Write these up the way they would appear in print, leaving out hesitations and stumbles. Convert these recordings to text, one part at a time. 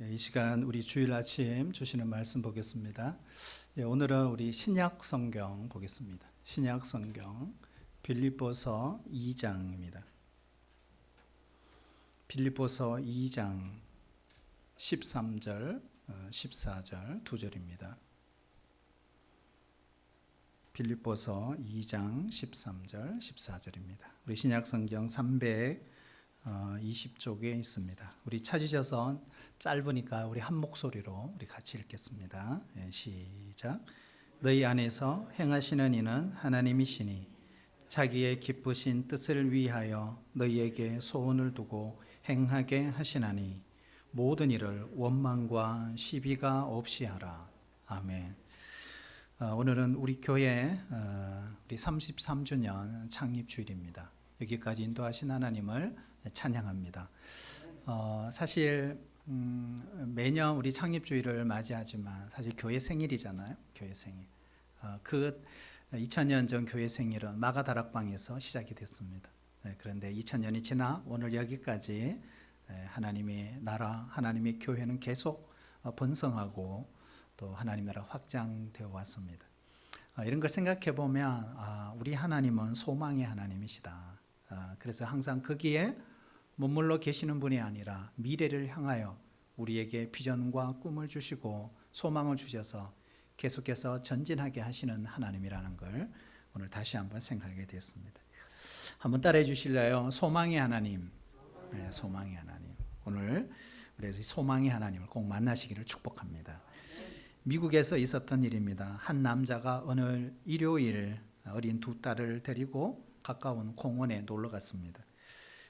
이 시간 우리 주일 아침 주시는 말씀 보겠습니다. 오늘은 우리 신약 성경 보겠습니다. 신약 성경 빌립보서 2장입니다. 빌립보서 2장 13절, 14절 두 절입니다. 빌립보서 2장 13절, 14절입니다. 우리 신약 성경 320쪽에 있습니다. 우리 찾으셔서 짧으니까 우리 한 목소리로 우리 같이 읽겠습니다. 시작. 너희 안에서 행하시는 이는 하나님이시니 자기의 기쁘신 뜻을 위하여 너희에게 소원을 두고 행하게 하시나니 모든 일을 원망과 시비가 없이 하라. 아멘. 오늘은 우리 교회 우리 33주년 창립 주일입니다. 여기까지 인도하신 하나님을 찬양합니다. 사실 매년 우리 창립주일을 맞이하지만 사실 교회 생일이잖아요. 교회 생일. 2000년 전 교회 생일은 마가다락방에서 시작이 됐습니다. 그런데 2000년이 지나 오늘 여기까지 하나님의 나라, 하나님의 교회는 계속 번성하고 또 하나님 나라 확장되어 왔습니다. 이런 걸 생각해 보면 우리 하나님은 소망의 하나님이시다. 그래서 항상 거기에 머물러 계시는 분이 아니라 미래를 향하여 우리에게 비전과 꿈을 주시고 소망을 주셔서 계속해서 전진하게 하시는 하나님이라는 걸 오늘 다시 한번 생각하게 됐습니다. 한번 따라해 주실래요? 소망의 하나님. 네, 소망의 하나님. 오늘 그래서 소망의 하나님을 꼭 만나시기를 축복합니다. 미국에서 있었던 일입니다. 한 남자가 어느 일요일 어린 두 딸을 데리고 가까운 공원에 놀러 갔습니다.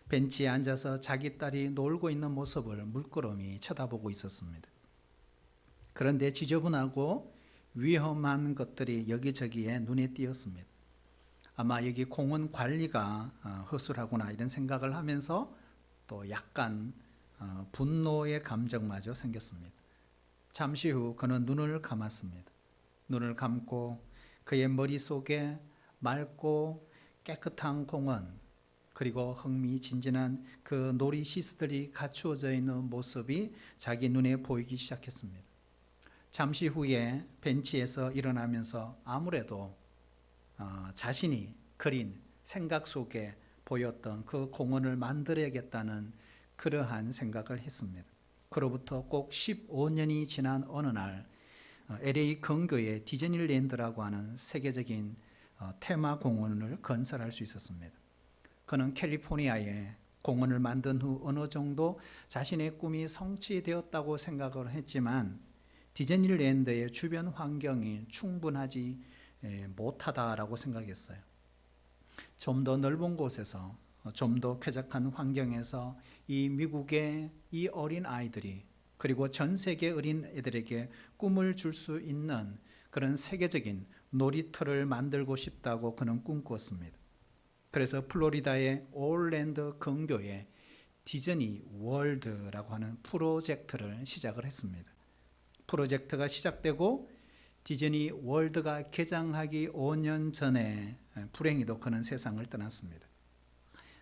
벤치에 앉아서 자기 딸이 놀고 있는 모습을 물끄러미 쳐다보고 있었습니다. 그런데 지저분하고 위험한 것들이 여기저기에 눈에 띄었습니다. 아마 여기 공원 관리가 허술하구나 이런 생각을 하면서 또 약간 분노의 감정마저 생겼습니다. 잠시 후 그는 눈을 감았습니다. 눈을 감고 그의 머릿속에 맑고 깨끗한 공원 그리고 흥미진진한 그 놀이시설들이 갖추어져 있는 모습이 자기 눈에 보이기 시작했습니다. 잠시 후에 벤치에서 일어나면서 아무래도 자신이 그린 생각 속에 보였던 그 공원을 만들어야겠다는 그러한 생각을 했습니다. 그로부터 꼭 15년이 지난 어느 날 LA 근교에 디즈니랜드라고 하는 세계적인 테마 공원을 건설할 수 있었습니다. 그는 캘리포니아에 공원을 만든 후 어느 정도 자신의 꿈이 성취되었다고 생각을 했지만 디즈니랜드의 주변 환경이 충분하지 못하다라고 생각했어요. 좀 더 넓은 곳에서 좀 더 쾌적한 환경에서 이 미국의 이 어린 아이들이 그리고 전 세계 어린 애들에게 꿈을 줄 수 있는 그런 세계적인 놀이터를 만들고 싶다고 그는 꿈꾸었습니다. 그래서 플로리다의 올랜도 근교에 디즈니 월드라고 하는 프로젝트를 시작을 했습니다. 프로젝트가 시작되고 디즈니 월드가 개장하기 5년 전에 불행히도 그는 세상을 떠났습니다.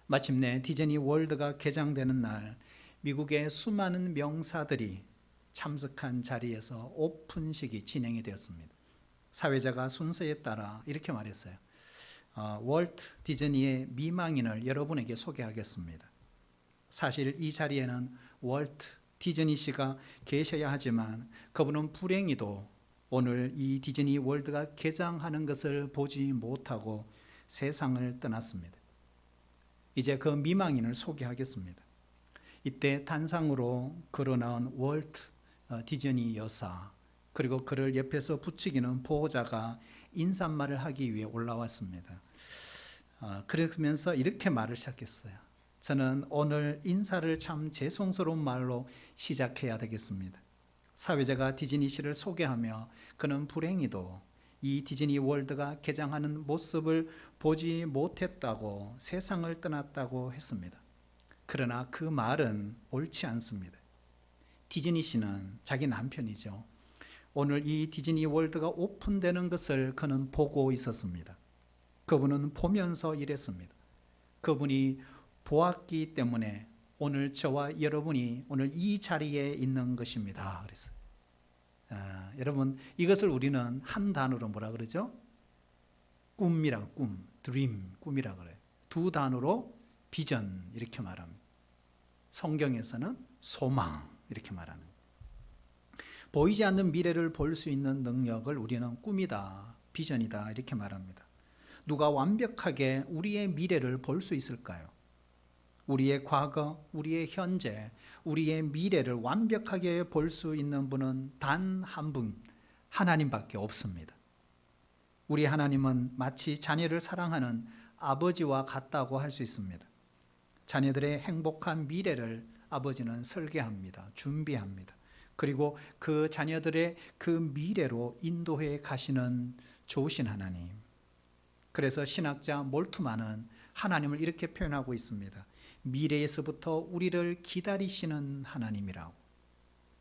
마침내 디즈니 월드가 개장되는 날 미국의 수많은 명사들이 참석한 자리에서 오픈식이 진행이 되었습니다. 사회자가 순서에 따라 이렇게 말했어요. 월트 디즈니의 미망인을 여러분에게 소개하겠습니다. 사실 이 자리에는 월트 디즈니 씨가 계셔야 하지만 그분은 불행히도 오늘 이 디즈니 월드가 개장하는 것을 보지 못하고 세상을 떠났습니다. 이제 그 미망인을 소개하겠습니다. 이때 단상으로 걸어나온 월트 디즈니 여사 그리고 그를 옆에서 부추기는 보호자가 인사말을 하기 위해 올라왔습니다. 그러면서 이렇게 말을 시작했어요. 저는 오늘 인사를 참 죄송스러운 말로 시작해야 되겠습니다. 사회자가 디즈니 씨를 소개하며 그는 불행히도 이 디즈니 월드가 개장하는 모습을 보지 못했다고 세상을 떠났다고 했습니다. 그러나 그 말은 옳지 않습니다. 디즈니 씨는 자기 남편이죠. 오늘 이 디즈니 월드가 오픈되는 것을 그는 보고 있었습니다. 그분은 보면서 이랬습니다. 그분이 보았기 때문에 오늘 저와 여러분이 오늘 이 자리에 있는 것입니다. 그랬어요. 여러분, 이것을 우리는 한 단어로 뭐라 그러죠? 꿈이라고, 꿈, 드림, 꿈이라고 그래요. 두 단어로 비전 이렇게 말합니다. 성경에서는 소망 이렇게 말하는 거예요. 보이지 않는 미래를 볼 수 있는 능력을 우리는 꿈이다, 비전이다 이렇게 말합니다. 누가 완벽하게 우리의 미래를 볼 수 있을까요? 우리의 과거, 우리의 현재, 우리의 미래를 완벽하게 볼 수 있는 분은 단 한 분, 하나님밖에 없습니다. 우리 하나님은 마치 자녀를 사랑하는 아버지와 같다고 할 수 있습니다. 자녀들의 행복한 미래를 아버지는 설계합니다. 준비합니다. 그리고 그 자녀들의 그 미래로 인도해 가시는 좋으신 하나님. 그래서 신학자 몰트만은 하나님을 이렇게 표현하고 있습니다. 미래에서부터 우리를 기다리시는 하나님이라고.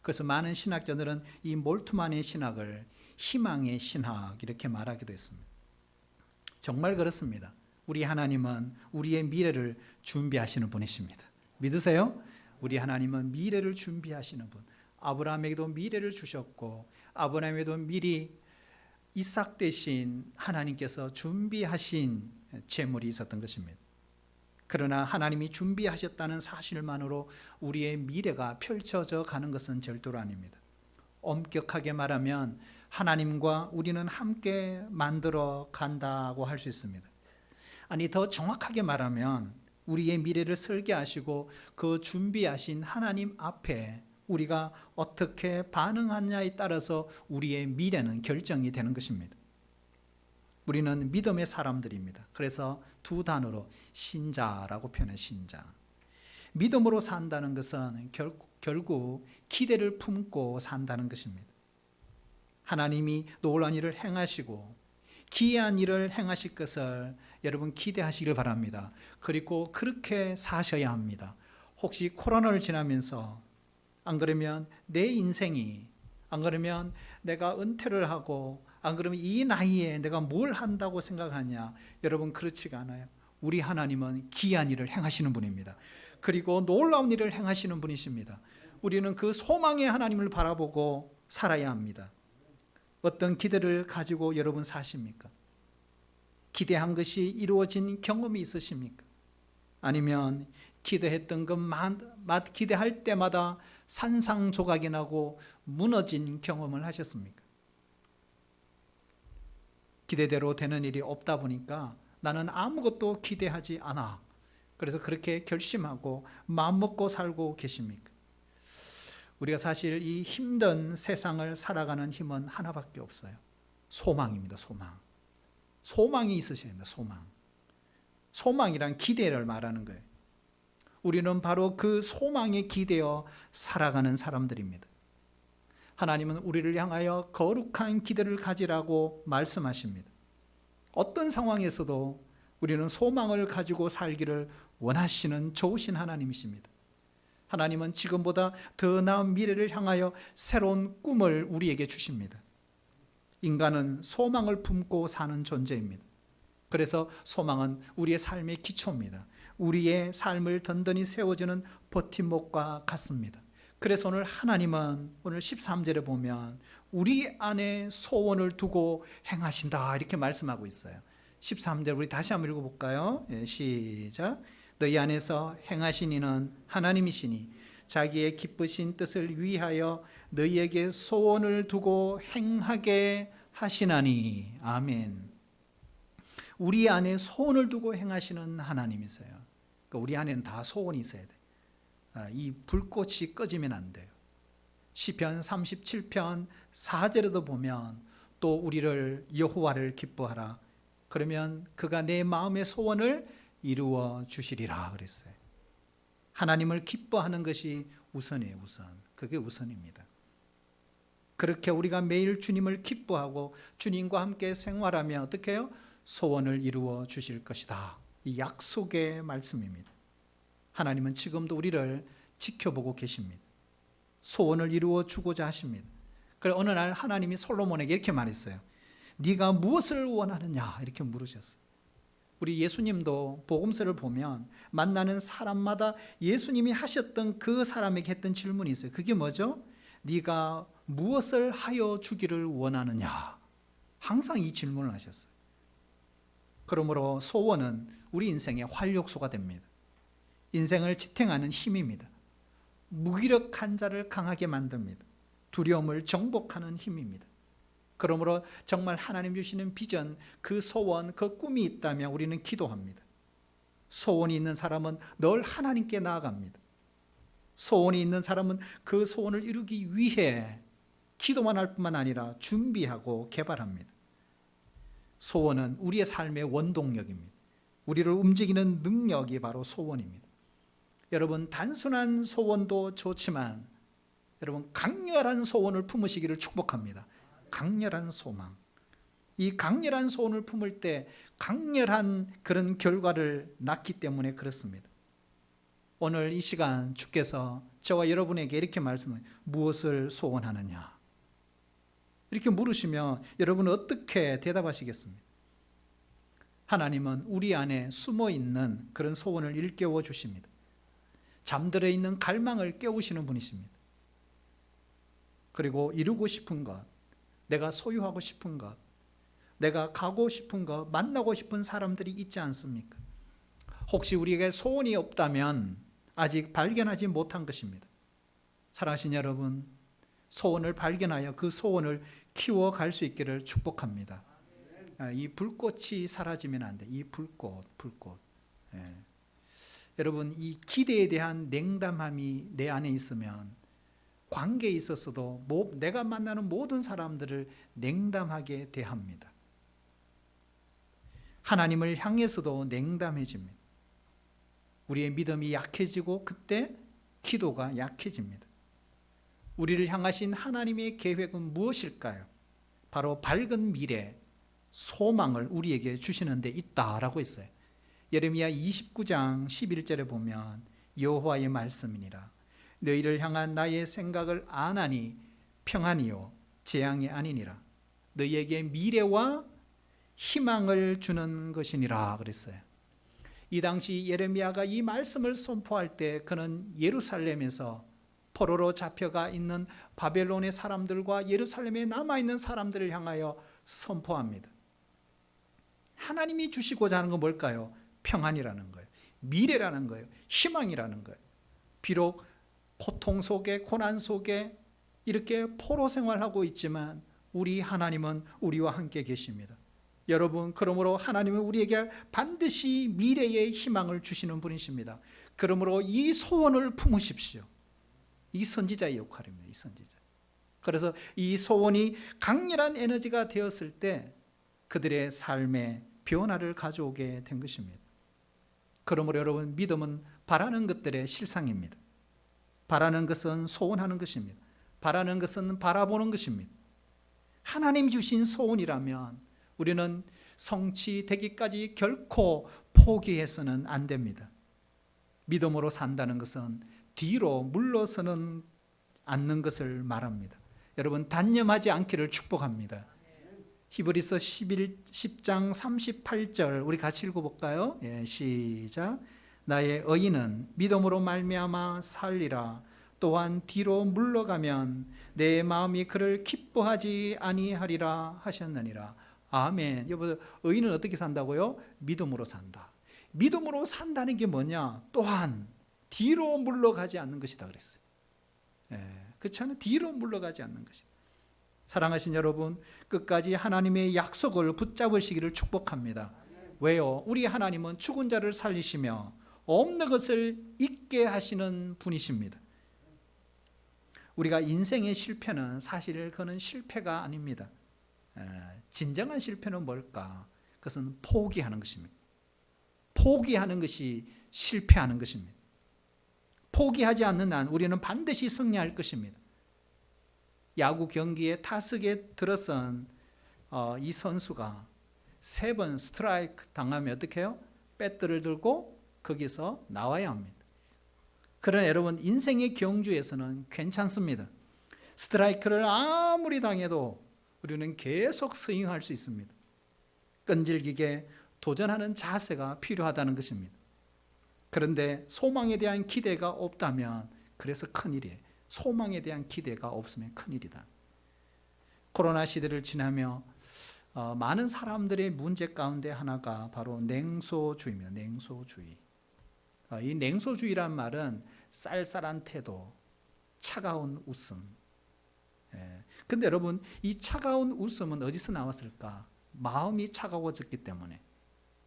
그래서 많은 신학자들은 이 몰트만의 신학을 희망의 신학 이렇게 말하기도 했습니다. 정말 그렇습니다. 우리 하나님은 우리의 미래를 준비하시는 분이십니다. 믿으세요? 우리 하나님은 미래를 준비하시는 분. 아브라함에게도 미래를 주셨고 아브라함에도 미리 이삭 대신 하나님께서 준비하신 재물이 있었던 것입니다. 그러나 하나님이 준비하셨다는 사실만으로 우리의 미래가 펼쳐져 가는 것은 절대로 아닙니다. 엄격하게 말하면 하나님과 우리는 함께 만들어 간다고 할 수 있습니다. 아니, 더 정확하게 말하면 우리의 미래를 설계하시고 그 준비하신 하나님 앞에 우리가 어떻게 반응하냐에 따라서 우리의 미래는 결정이 되는 것입니다. 우리는 믿음의 사람들입니다. 그래서 두 단어로 신자라고 표현해, 신자. 믿음으로 산다는 것은 결국 기대를 품고 산다는 것입니다. 하나님이 놀라운 일을 행하시고 기이한 일을 행하실 것을 여러분 기대하시길 바랍니다. 그리고 그렇게 사셔야 합니다. 혹시 코로나를 지나면서 안 그러면 내 인생이, 안 그러면 내가 은퇴를 하고, 안 그러면 이 나이에 내가 뭘 한다고 생각하냐? 여러분, 그렇지가 않아요. 우리 하나님은 기이한 일을 행하시는 분입니다. 그리고 놀라운 일을 행하시는 분이십니다. 우리는 그 소망의 하나님을 바라보고 살아야 합니다. 어떤 기대를 가지고 여러분 사십니까? 기대한 것이 이루어진 경험이 있으십니까? 아니면 기대했던 것만 기대할 때마다 산상조각이 나고 무너진 경험을 하셨습니까? 기대대로 되는 일이 없다 보니까 나는 아무것도 기대하지 않아. 그래서 그렇게 결심하고 마음먹고 살고 계십니까? 우리가 사실 이 힘든 세상을 살아가는 힘은 하나밖에 없어요. 소망입니다. 소망. 소망이 있으셔야 합니다. 소망. 소망이란 기대를 말하는 거예요. 우리는 바로 그 소망에 기대어 살아가는 사람들입니다. 하나님은 우리를 향하여 거룩한 기대를 가지라고 말씀하십니다. 어떤 상황에서도 우리는 소망을 가지고 살기를 원하시는 좋으신 하나님이십니다. 하나님은 지금보다 더 나은 미래를 향하여 새로운 꿈을 우리에게 주십니다. 인간은 소망을 품고 사는 존재입니다. 그래서 소망은 우리의 삶의 기초입니다. 우리의 삶을 든든히 세워주는 버팀목과 같습니다. 그래서 오늘 하나님은 오늘 13절에 보면 우리 안에 소원을 두고 행하신다 이렇게 말씀하고 있어요. 13절 우리 다시 한번 읽어볼까요? 시작. 너희 안에서 행하신 이는 하나님이시니 자기의 기쁘신 뜻을 위하여 너희에게 소원을 두고 행하게 하시나니. 아멘. 우리 안에 소원을 두고 행하시는 하나님이세요. 그러니까 우리 안에는 다 소원이 있어야 돼. 이 불꽃이 꺼지면 안 돼요. 시편 37편 4절에도 보면 또 우리를 여호와를 기뻐하라. 그러면 그가 내 마음의 소원을 이루어 주시리라 그랬어요. 하나님을 기뻐하는 것이 우선이에요. 우선. 그게 우선입니다. 그렇게 우리가 매일 주님을 기뻐하고 주님과 함께 생활하면 어떻게 해요? 소원을 이루어 주실 것이다. 이 약속의 말씀입니다. 하나님은 지금도 우리를 지켜보고 계십니다. 소원을 이루어 주고자 하십니다. 그래서 어느 날 하나님이 솔로몬에게 이렇게 말했어요. 네가 무엇을 원하느냐 이렇게 물으셨어요. 우리 예수님도 복음서를 보면 만나는 사람마다 예수님이 하셨던 그 사람에게 했던 질문이 있어요. 그게 뭐죠? 네가 무엇을 하여 주기를 원하느냐? 항상 이 질문을 하셨어요. 그러므로 소원은 우리 인생의 활력소가 됩니다. 인생을 지탱하는 힘입니다. 무기력한 자를 강하게 만듭니다. 두려움을 정복하는 힘입니다. 그러므로 정말 하나님 주시는 비전, 그 소원, 그 꿈이 있다면 우리는 기도합니다. 소원이 있는 사람은 늘 하나님께 나아갑니다. 소원이 있는 사람은 그 소원을 이루기 위해 기도만 할 뿐만 아니라 준비하고 개발합니다. 소원은 우리의 삶의 원동력입니다. 우리를 움직이는 능력이 바로 소원입니다. 여러분, 단순한 소원도 좋지만 여러분, 강렬한 소원을 품으시기를 축복합니다. 강렬한 소망. 이 강렬한 소원을 품을 때 강렬한 그런 결과를 낳기 때문에 그렇습니다. 오늘 이 시간 주께서 저와 여러분에게 이렇게 말씀을, 무엇을 소원하느냐? 이렇게 물으시면 여러분은 어떻게 대답하시겠습니까? 하나님은 우리 안에 숨어 있는 그런 소원을 일깨워 주십니다. 잠들어 있는 갈망을 깨우시는 분이십니다. 그리고 이루고 싶은 것, 내가 소유하고 싶은 것, 내가 가고 싶은 것, 만나고 싶은 사람들이 있지 않습니까? 혹시 우리에게 소원이 없다면 아직 발견하지 못한 것입니다. 사랑하신 여러분, 소원을 발견하여 그 소원을 키워갈 수 있기를 축복합니다. 이 불꽃이 사라지면 안 돼. 이 불꽃. 예. 여러분, 이 기대에 대한 냉담함이 내 안에 있으면 관계에 있어서도 내가 만나는 모든 사람들을 냉담하게 대합니다. 하나님을 향해서도 냉담해집니다. 우리의 믿음이 약해지고 그때 기도가 약해집니다. 우리를 향하신 하나님의 계획은 무엇일까요? 바로 밝은 미래, 소망을 우리에게 주시는 데 있다라고 했어요. 예레미야 29장 11절에 보면 여호와의 말씀이니라. 너희를 향한 나의 생각을 아나니 평안이요 재앙이 아니니라. 너희에게 미래와 희망을 주는 것이니라 그랬어요. 이 당시 예레미야가 이 말씀을 선포할 때 그는 예루살렘에서 포로로 잡혀가 있는 바벨론의 사람들과 예루살렘에 남아있는 사람들을 향하여 선포합니다. 하나님이 주시고자 하는 건 뭘까요? 평안이라는 거예요. 미래라는 거예요. 희망이라는 거예요. 비록 고통 속에, 고난 속에 이렇게 포로 생활하고 있지만 우리 하나님은 우리와 함께 계십니다. 여러분, 그러므로 하나님은 우리에게 반드시 미래의 희망을 주시는 분이십니다. 그러므로 이 소원을 품으십시오. 이 선지자의 역할입니다. 이 선지자. 그래서 이 소원이 강렬한 에너지가 되었을 때 그들의 삶에 변화를 가져오게 된 것입니다. 그러므로 여러분, 믿음은 바라는 것들의 실상입니다. 바라는 것은 소원하는 것입니다. 바라는 것은 바라보는 것입니다. 하나님 주신 소원이라면 우리는 성취되기까지 결코 포기해서는 안 됩니다. 믿음으로 산다는 것은 뒤로 물러서는 않는 것을 말합니다. 여러분, 단념하지 않기를 축복합니다. 히브리서 10장 38절 우리 같이 읽어볼까요? 예, 시작. 나의 의인은 믿음으로 말미암아 살리라. 또한 뒤로 물러가면 내 마음이 그를 기뻐하지 아니하리라 하셨느니라. 아멘. 여러분, 의인은 어떻게 산다고요? 믿음으로 산다. 믿음으로 산다는 게 뭐냐? 또한 뒤로 물러가지 않는 것이다 그랬어요. 그렇지 않아요? 뒤로 물러가지 않는 것이다. 사랑하신 여러분, 끝까지 하나님의 약속을 붙잡으시기를 축복합니다. 왜요? 우리 하나님은 죽은 자를 살리시며 없는 것을 있게 하시는 분이십니다. 우리가 인생의 실패는 사실 그는 실패가 아닙니다. 진정한 실패는 뭘까? 그것은 포기하는 것입니다. 포기하는 것이 실패하는 것입니다. 포기하지 않는 한 우리는 반드시 승리할 것입니다. 야구 경기에 타석에 들어선 이 선수가 3번 스트라이크 당하면 어떻게 해요? 배트를 들고 거기서 나와야 합니다. 그러나 여러분, 인생의 경주에서는 괜찮습니다. 스트라이크를 아무리 당해도 우리는 계속 스윙할 수 있습니다. 끈질기게 도전하는 자세가 필요하다는 것입니다. 그런데 소망에 대한 기대가 없다면 그래서 큰일이에요. 소망에 대한 기대가 없으면 큰일이다. 코로나 시대를 지나며 많은 사람들의 문제 가운데 하나가 바로 냉소주의입니다. 냉소주의. 이 냉소주의란 말은 쌀쌀한 태도, 차가운 웃음. 근데 여러분, 이 차가운 웃음은 어디서 나왔을까? 마음이 차가워졌기 때문에,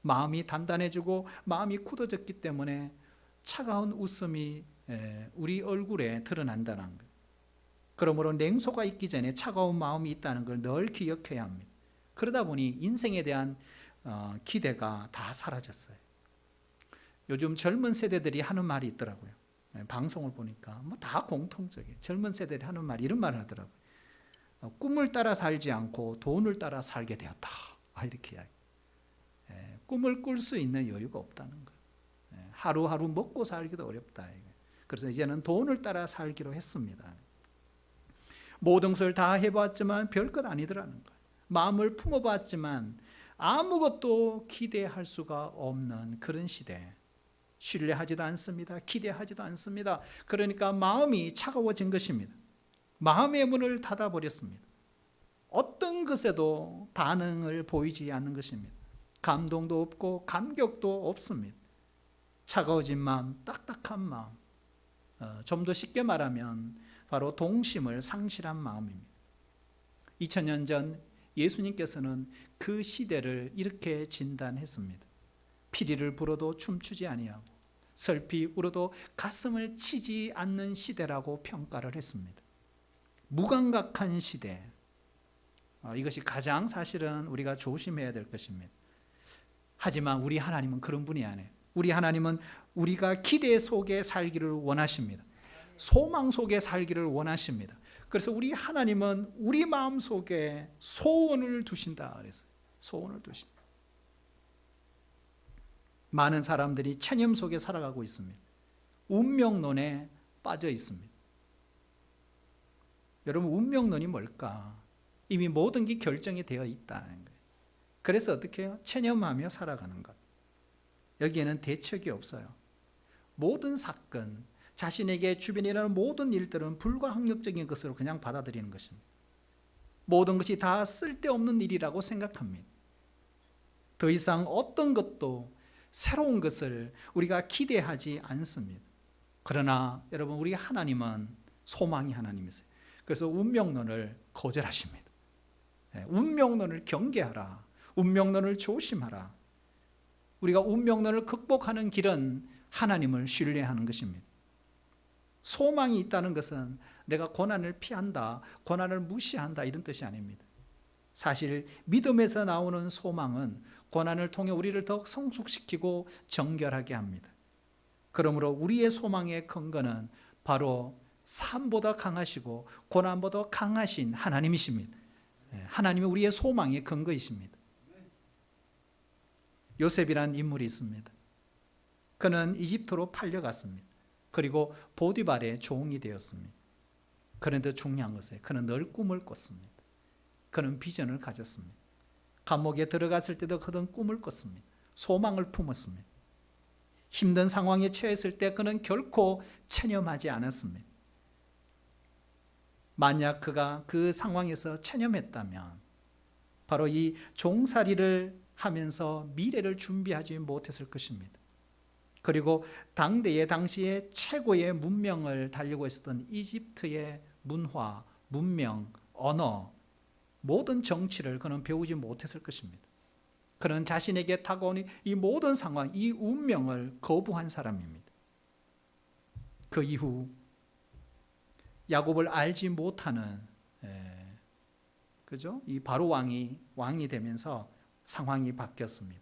마음이 단단해지고 마음이 굳어졌기 때문에 차가운 웃음이 우리 얼굴에 드러난다는 거예요. 그러므로 냉소가 있기 전에 차가운 마음이 있다는 걸 늘 기억해야 합니다. 그러다 보니 인생에 대한 기대가 다 사라졌어요. 요즘 젊은 세대들이 하는 말이 있더라고요. 방송을 보니까 뭐 다 공통적이에요. 젊은 세대들이 하는 말, 이런 말을 하더라고요. 꿈을 따라 살지 않고 돈을 따라 살게 되었다. 이렇게 이야기. 꿈을 꿀 수 있는 여유가 없다는 거예요. 하루하루 먹고 살기도 어렵다. 그래서 이제는 돈을 따라 살기로 했습니다. 모든 것을 다 해봤지만 별것 아니더라는 거예요. 마음을 품어봤지만 아무것도 기대할 수가 없는 그런 시대. 신뢰하지도 않습니다. 기대하지도 않습니다. 그러니까 마음이 차가워진 것입니다. 마음의 문을 닫아버렸습니다. 어떤 것에도 반응을 보이지 않는 것입니다. 감동도 없고 감격도 없습니다. 차가워진 마음, 딱딱한 마음. 좀 더 쉽게 말하면 바로 동심을 상실한 마음입니다. 2000년 전 예수님께서는 그 시대를 이렇게 진단했습니다. 피리를 불어도 춤추지 아니하고 슬피 울어도 가슴을 치지 않는 시대라고 평가를 했습니다. 무감각한 시대. 이것이 가장 사실은 우리가 조심해야 될 것입니다. 하지만 우리 하나님은 그런 분이 아니에요. 우리 하나님은 우리가 기대 속에 살기를 원하십니다. 소망 속에 살기를 원하십니다. 그래서 우리 하나님은 우리 마음 속에 소원을 두신다 그랬어요. 소원을 두신다. 많은 사람들이 체념 속에 살아가고 있습니다. 운명론에 빠져 있습니다. 여러분, 운명론이 뭘까? 이미 모든 게 결정이 되어 있다는 거예요. 그래서 어떻게 해요? 체념하며 살아가는 것. 여기에는 대책이 없어요. 모든 사건, 자신에게 주변에 일어나는 모든 일들은 불가항력적인 것으로 그냥 받아들이는 것입니다. 모든 것이 다 쓸데없는 일이라고 생각합니다. 더 이상 어떤 것도 새로운 것을 우리가 기대하지 않습니다. 그러나 여러분, 우리 하나님은 소망이 하나님이세요. 그래서 운명론을 거절하십니다. 운명론을 경계하라. 운명론을 조심하라. 우리가 운명론을 극복하는 길은 하나님을 신뢰하는 것입니다. 소망이 있다는 것은 내가 고난을 피한다, 고난을 무시한다, 이런 뜻이 아닙니다. 사실 믿음에서 나오는 소망은 고난을 통해 우리를 더 성숙시키고 정결하게 합니다. 그러므로 우리의 소망의 근거는 바로 삶보다 강하시고 고난보다 강하신 하나님이십니다. 하나님이 우리의 소망의 근거이십니다. 요셉이라는 인물이 있습니다. 그는 이집트로 팔려갔습니다. 그리고 보디발의 종이 되었습니다. 그런데 중요한 것은 그는 늘 꿈을 꿨습니다. 그는 비전을 가졌습니다. 감옥에 들어갔을 때도 그는 꿈을 꿨습니다. 소망을 품었습니다. 힘든 상황에 처했을 때 그는 결코 체념하지 않았습니다. 만약 그가 그 상황에서 체념했다면 바로 이 종살이를 하면서 미래를 준비하지 못했을 것입니다. 그리고 당시에 최고의 문명을 달리고 있었던 이집트의 문화, 문명, 언어, 모든 정치를 그는 배우지 못했을 것입니다. 그는 자신에게 다가오는 이 모든 상황, 이 운명을 거부한 사람입니다. 그 이후 야곱을 알지 못하는 그죠? 이 바로 왕이 되면서 상황이 바뀌었습니다.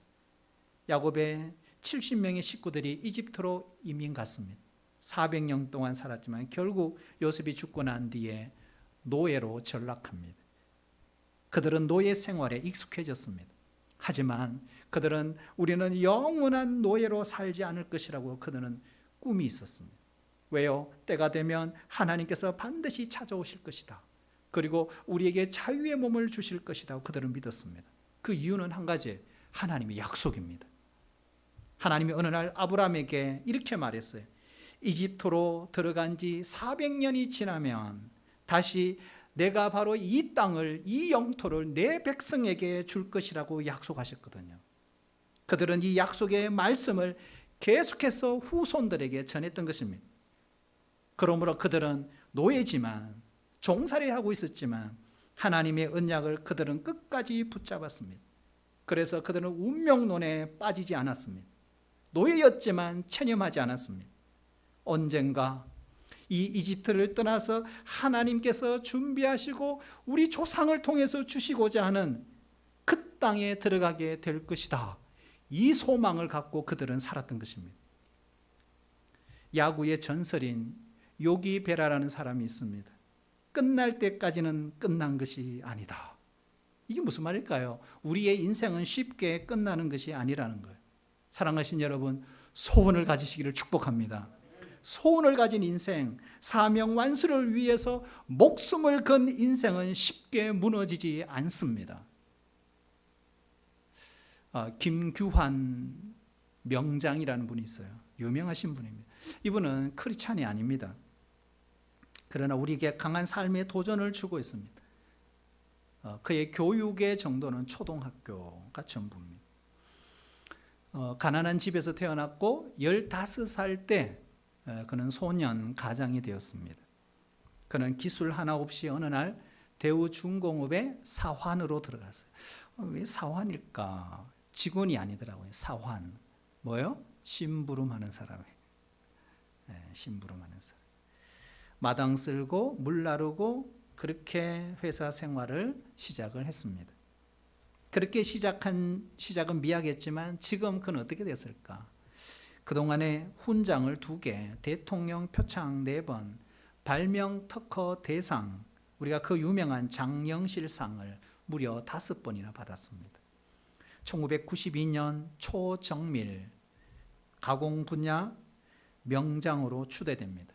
야곱의 70명의 식구들이 이집트로 이민 갔습니다. 400년 동안 살았지만 결국 요셉이 죽고 난 뒤에 노예로 전락합니다. 그들은 노예 생활에 익숙해졌습니다. 하지만 그들은 우리는 영원한 노예로 살지 않을 것이라고 그들은 꿈이 있었습니다. 왜요? 때가 되면 하나님께서 반드시 찾아오실 것이다. 그리고 우리에게 자유의 몸을 주실 것이다. 그들은 믿었습니다. 그 이유는 한 가지, 하나님의 약속입니다. 하나님이 어느 날 아브라함에게 이렇게 말했어요. 이집트로 들어간 지 400년이 지나면 다시 내가 바로 이 땅을, 이 영토를 내 백성에게 줄 것이라고 약속하셨거든요. 그들은 이 약속의 말씀을 계속해서 후손들에게 전했던 것입니다. 그러므로 그들은 노예지만, 종살이하고 있었지만 하나님의 언약을 그들은 끝까지 붙잡았습니다. 그래서 그들은 운명론에 빠지지 않았습니다. 노예였지만 체념하지 않았습니다. 언젠가 이 이집트를 떠나서 하나님께서 준비하시고 우리 조상을 통해서 주시고자 하는 그 땅에 들어가게 될 것이다. 이 소망을 갖고 그들은 살았던 것입니다. 야구의 전설인 요기 베라라는 사람이 있습니다. 끝날 때까지는 끝난 것이 아니다. 이게 무슨 말일까요? 우리의 인생은 쉽게 끝나는 것이 아니라는 거예요. 사랑하신 여러분, 소원을 가지시기를 축복합니다. 소원을 가진 인생, 사명 완수를 위해서 목숨을 건 인생은 쉽게 무너지지 않습니다. 김규환 명장이라는 분이 있어요. 유명하신 분입니다. 이분은 크리스찬이 아닙니다. 그러나 우리에게 강한 삶의 도전을 주고 있습니다. 그의 교육의 정도는 초등학교가 전부입니다. 가난한 집에서 태어났고 15살 때 그는 소년 가장이 되었습니다. 그는 기술 하나 없이 어느 날 대우중공업의 사환으로 들어갔어요. 왜 사환일까? 직원이 아니더라고요. 사환. 뭐요? 심부름하는 사람이에요. 심부름하는 사람. 마당 쓸고 물 나르고 그렇게 회사 생활을 시작을 했습니다. 그렇게 시작은 미약했지만 지금 그는 어떻게 됐을까? 그동안에 훈장을 2개, 대통령 표창 4번, 발명 특허 대상, 우리가 그 유명한 장영실상을 무려 5번이나 받았습니다. 1992년 초정밀 가공 분야 명장으로 추대됩니다.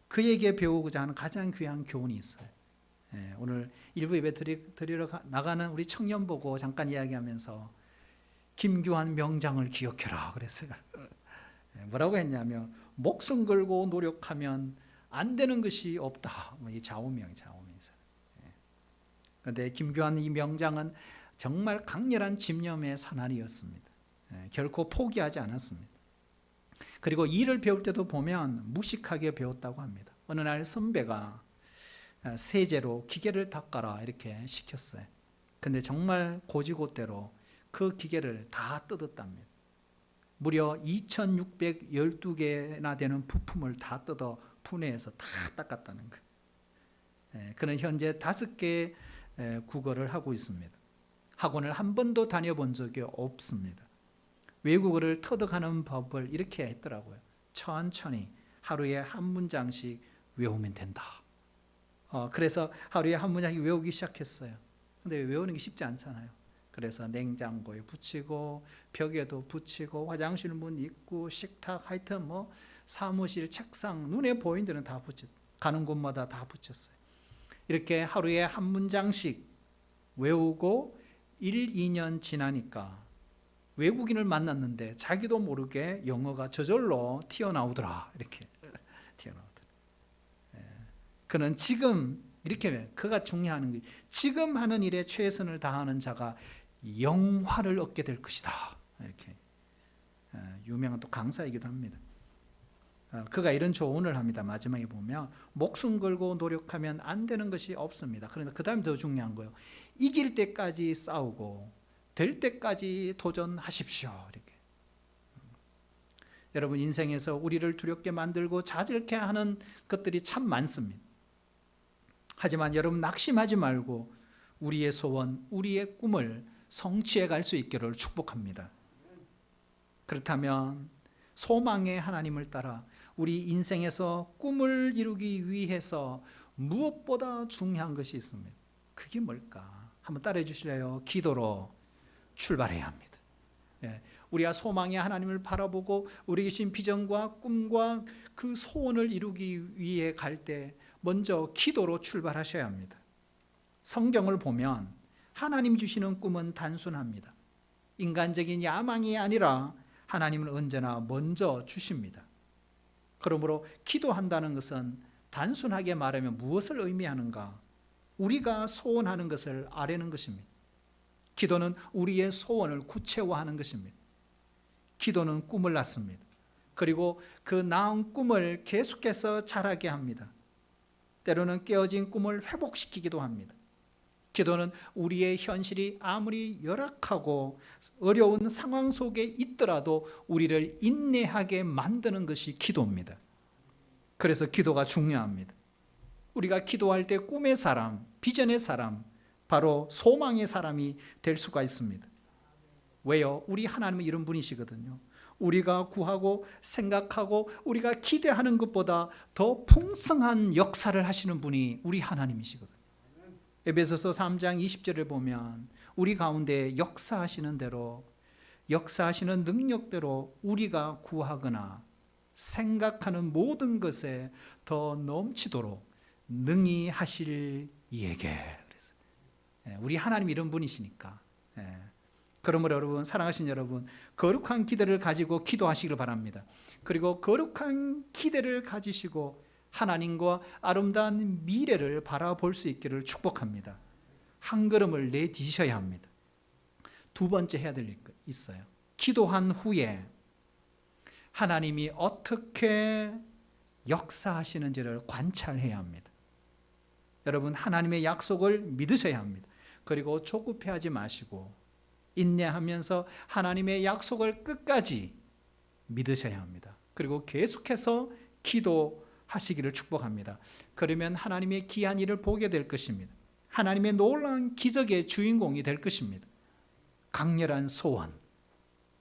그에게 배우고자 하는 가장 귀한 교훈이 있어요. 오늘 일부 예배 드리러 나가는 우리 청년 보고 잠깐 이야기하면서 김규환 명장을 기억해라 그랬어요. 뭐라고 했냐면 목숨 걸고 노력하면 안 되는 것이 없다. 이 좌우명이죠. 그런데 김규환 이 명장은 정말 강렬한 집념의 사나이였습니다. 결코 포기하지 않았습니다. 그리고 일을 배울 때도 보면 무식하게 배웠다고 합니다. 어느 날 선배가 세제로 기계를 닦아라 이렇게 시켰어요. 근데 정말 고지고대로 그 기계를 다 뜯었답니다. 무려 2612개나 되는 부품을 다 뜯어 분해해서 다 닦았다는 거예요. 그는 현재 5개 국어를 하고 있습니다. 학원을 한 번도 다녀본 적이 없습니다. 외국어를 터득하는 법을 이렇게 했더라고요. 천천히 하루에 한 문장씩 외우면 된다. 그래서 하루에 한 문장씩 외우기 시작했어요. 근데 외우는 게 쉽지 않잖아요. 그래서 냉장고에 붙이고 벽에도 붙이고 화장실 문 입구 식탁 하여튼 뭐 사무실 책상 눈에 보이는 데는 다 붙였어요. 가는 곳마다 다 붙였어요. 이렇게 하루에 한 문장씩 외우고 1, 2년 지나니까 외국인을 만났는데 자기도 모르게 영어가 저절로 튀어나오더라. 이렇게 튀어나오더라. 그는 지금 이렇게 그가 중요한 게 지금 하는 일에 최선을 다하는 자가 영화를 얻게 될 것이다. 이렇게 유명한 또 강사이기도 합니다. 그가 이런 조언을 합니다. 마지막에 보면 목숨 걸고 노력하면 안 되는 것이 없습니다. 그런데 그 다음에 더 중요한 거예요. 이길 때까지 싸우고 될 때까지 도전하십시오. 이렇게. 여러분 인생에서 우리를 두렵게 만들고 좌절케 하는 것들이 참 많습니다. 하지만 여러분 낙심하지 말고 우리의 소원, 우리의 꿈을 성취해 갈 수 있기를 축복합니다. 그렇다면 소망의 하나님을 따라 우리 인생에서 꿈을 이루기 위해서 무엇보다 중요한 것이 있습니다. 그게 뭘까? 한번 따라해 주실래요? 기도로 출발해야 합니다. 우리가 소망의 하나님을 바라보고 우리 계신 비전과 꿈과 그 소원을 이루기 위해 갈 때 먼저 기도로 출발하셔야 합니다. 성경을 보면 하나님 주시는 꿈은 단순합니다. 인간적인 야망이 아니라 하나님은 언제나 먼저 주십니다. 그러므로 기도한다는 것은 단순하게 말하면 무엇을 의미하는가? 우리가 소원하는 것을 아뢰는 것입니다. 기도는 우리의 소원을 구체화하는 것입니다. 기도는 꿈을 낳습니다. 그리고 그 낳은 꿈을 계속해서 자라게 합니다. 때로는 깨어진 꿈을 회복시키기도 합니다. 기도는 우리의 현실이 아무리 열악하고 어려운 상황 속에 있더라도 우리를 인내하게 만드는 것이 기도입니다. 그래서 기도가 중요합니다. 우리가 기도할 때 꿈의 사람, 비전의 사람, 바로 소망의 사람이 될 수가 있습니다. 왜요? 우리 하나님은 이런 분이시거든요. 우리가 구하고 생각하고 우리가 기대하는 것보다 더 풍성한 역사를 하시는 분이 우리 하나님이시거든요. 에베소서 3장 20절을 보면 우리 가운데 역사하시는 대로, 역사하시는 능력대로 우리가 구하거나 생각하는 모든 것에 더 넘치도록 능히 하실 이에게. 우리 하나님 이런 분이시니까. 그러므로 여러분, 사랑하신 여러분, 거룩한 기대를 가지고 기도하시길 바랍니다. 그리고 거룩한 기대를 가지시고 하나님과 아름다운 미래를 바라볼 수 있기를 축복합니다. 한 걸음을 내디디셔야 합니다. 두 번째 해야 될 일 있어요. 기도한 후에 하나님이 어떻게 역사하시는지를 관찰해야 합니다. 여러분, 하나님의 약속을 믿으셔야 합니다. 그리고 조급해하지 마시고 인내하면서 하나님의 약속을 끝까지 믿으셔야 합니다. 그리고 계속해서 기도하시기를 축복합니다. 그러면 하나님의 귀한 일을 보게 될 것입니다. 하나님의 놀라운 기적의 주인공이 될 것입니다. 강렬한 소원.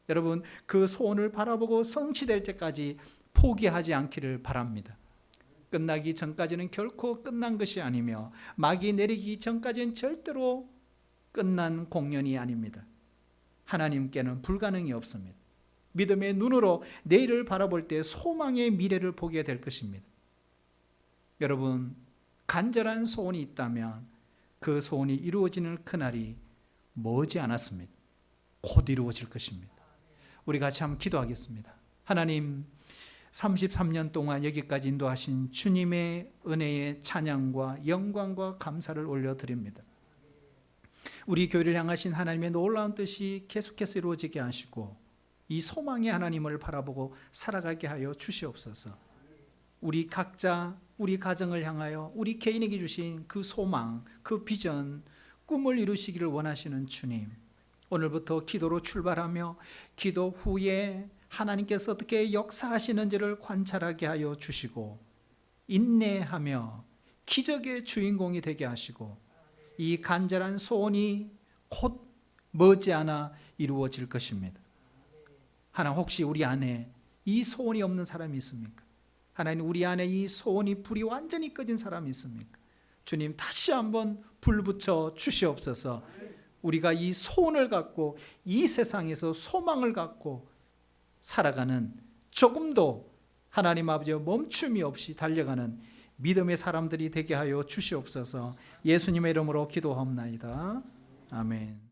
여러분, 그 소원을 바라보고 성취될 때까지 포기하지 않기를 바랍니다. 끝나기 전까지는 결코 끝난 것이 아니며 막이 내리기 전까지는 절대로 끝난 공연이 아닙니다. 하나님께는 불가능이 없습니다. 믿음의 눈으로 내일을 바라볼 때 소망의 미래를 보게 될 것입니다. 여러분, 간절한 소원이 있다면 그 소원이 이루어지는 그날이 머지 않았습니다. 곧 이루어질 것입니다. 우리 같이 한번 기도하겠습니다. 하나님, 33년 동안 여기까지 인도하신 주님의 은혜의 찬양과 영광과 감사를 올려드립니다. 우리 교회를 향하신 하나님의 놀라운 뜻이 계속해서 이루어지게 하시고 이 소망의 하나님을 바라보고 살아가게 하여 주시옵소서. 우리 각자, 우리 가정을 향하여 우리 개인에게 주신 그 소망, 그 비전, 꿈을 이루시기를 원하시는 주님, 오늘부터 기도로 출발하며 기도 후에 하나님께서 어떻게 역사하시는지를 관찰하게 하여 주시고 인내하며 기적의 주인공이 되게 하시고 이 간절한 소원이 곧 머지않아 이루어질 것입니다. 하나님, 혹시 우리 안에 이 소원이 없는 사람이 있습니까? 하나님, 우리 안에 이 소원이 불이 완전히 꺼진 사람이 있습니까? 주님, 다시 한번 불 붙여 주시옵소서. 우리가 이 소원을 갖고 이 세상에서 소망을 갖고 살아가는, 조금도 하나님 아버지의 멈춤이 없이 달려가는 믿음의 사람들이 되게 하여 주시옵소서. 예수님의 이름으로 기도하옵나이다. 아멘.